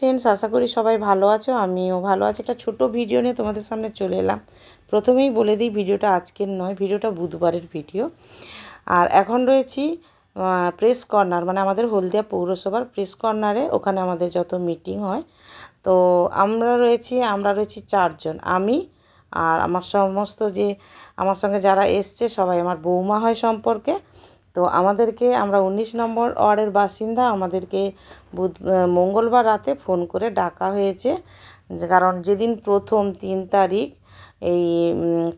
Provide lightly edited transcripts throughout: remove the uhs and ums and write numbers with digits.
Friends, আশা করি সবাই ভালো আছো। আমিও ভালো আছি। একটা ছোট ভিডিও নিয়ে তোমাদের সামনে চলে এলাম। প্রথমেই বলে দিই, ভিডিওটা আজকের নয়, ভিডিওটা বুধবারের ভিডিও। আর এখন রয়েছি প্রেস কর্নার, মানে আমাদের হলদিয়া পৌরসভার প্রেস কর্নারে। ওখানে আমাদের যত মিটিং হয়, তো আমরা রয়েছি 4 জন। আমি আর আমার সমস্ত আমার সঙ্গে যারা এসছে সবাই আমার বৌমা হয় সম্পর্কে। তো আমরা 19 নম্বর ওয়ার্ডের বাসিন্দা। আমাদেরকে মঙ্গলবার রাতে ফোন করে ডাকা হয়েছে, কারণ যেদিন প্রথম 3 তারিখ এই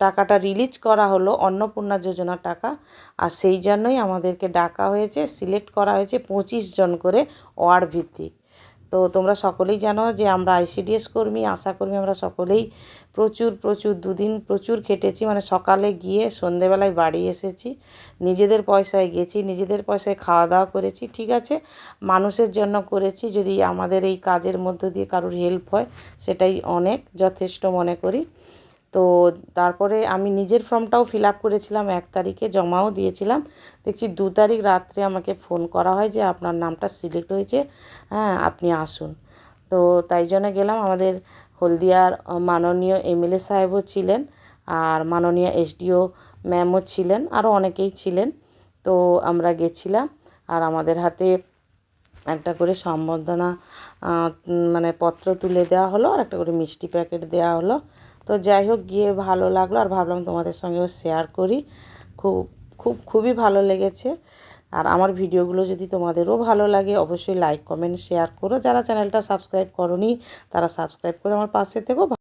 টাকাটা রিলিজ করা হলো, অন্নপূর্ণা যোজনার টাকা, আর সেই জন্যই আমাদেরকে ডাকা হয়েছে। সিলেক্ট করা হয়েছে 25 জন করে ওয়ার্ড ভিত্তিক। তো তোমরা সকলেই জানো যে আমরা আইসিডিএস কর্মী, আশাকর্মী, আমরা সকলেই প্রচুর দুদিন প্রচুর খেটেছি। মানে সকালে গিয়ে সন্ধেবেলায় বাড়ি এসেছি, নিজেদের পয়সায় গেছি, নিজেদের পয়সায় খাওয়া দাওয়া করেছি। ঠিক আছে, মানুষের জন্য করেছি। যদি আমাদের এই কাজের মধ্য দিয়ে কারোর হেল্প হয়, সেটাই অনেক যথেষ্ট মনে করি। তো তারপরে আমি নিজের ফর্মটাও ফিল আপ করেছিলাম, 1 তারিখে জমাও দিয়েছিলাম। দেখছি 2 তারিখ রাত্রে আমাকে ফোন করা হয় যে আপনার নামটা সিলেক্ট হয়েছে, হ্যাঁ আপনি আসুন। তো তাই জন্য গেলাম। আমাদের হলদিয়ার মাননীয় এমএলএ সাহেবও ছিলেন, আর মাননীয় এসডিও ম্যামও ছিলেন, আরও অনেকেই ছিলেন। তো আমরা গেছিলাম, আর আমাদের হাতে একটা করে সম্বর্ধনা মানে পত্র তুলে দেওয়া হলো, আর একটা করে মিষ্টি প্যাকেট দেওয়া হলো। তো যাই হোক, গিয়ে ভালো লাগলো, আর ভাবলাম তোমাদের সঙ্গেও শেয়ার করি। খুবই ভালো লেগেছে। আর আমার ভিডিওগুলো যদি তোমাদেরও ভালো লাগে, অবশ্যই লাইক কমেন্ট শেয়ার করো। যারা চ্যানেলটা সাবস্ক্রাইব করোনি, তারা সাবস্ক্রাইব করে আমার পাশে থেকো।